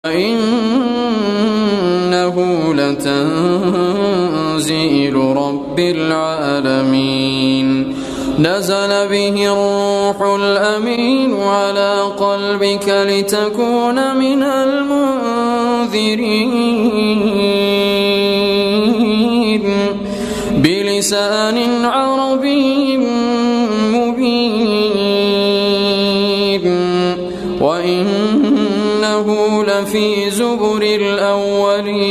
إنه لتنزيل رب العالمين نزل به الروح الأمين على قلبك لتكون من المنذرين بلسان عربي مبين وإنه لفي زبر الأولين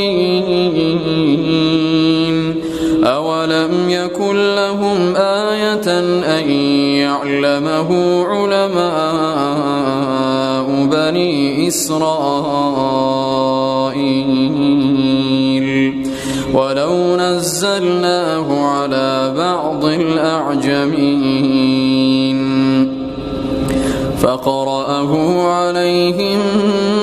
أولم يكن لهم آية أن يعلمه علماء بني إسرائيل ولو نزلناه على بعض الأعجمين فقرأه عليهم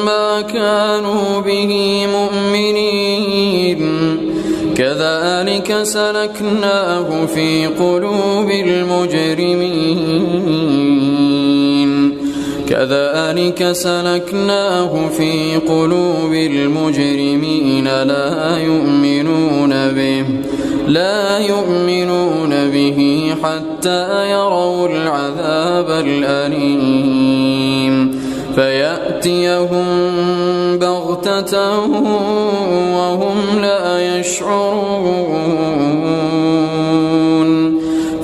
ما كانوا به مؤمنين كذلك سلكناه في قلوب المجرمين لا يؤمنون به حتى يروا العذاب الأليم فيأتيهم بغتة وهم لا يشعرون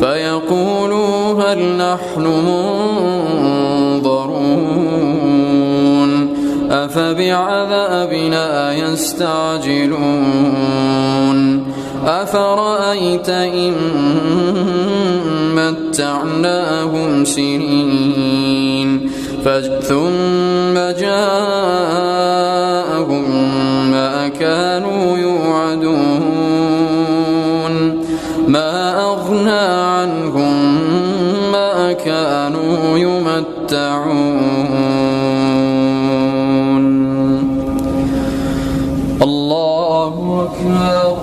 فيقولوا هل نحن منظرون أفبعذابنا يستعجلون أفرأيت إن متعناهم سنين ثم جاءهم ما كانوا يوعدون ما أغنى عنهم ما كانوا يمتعون. الله أكبر.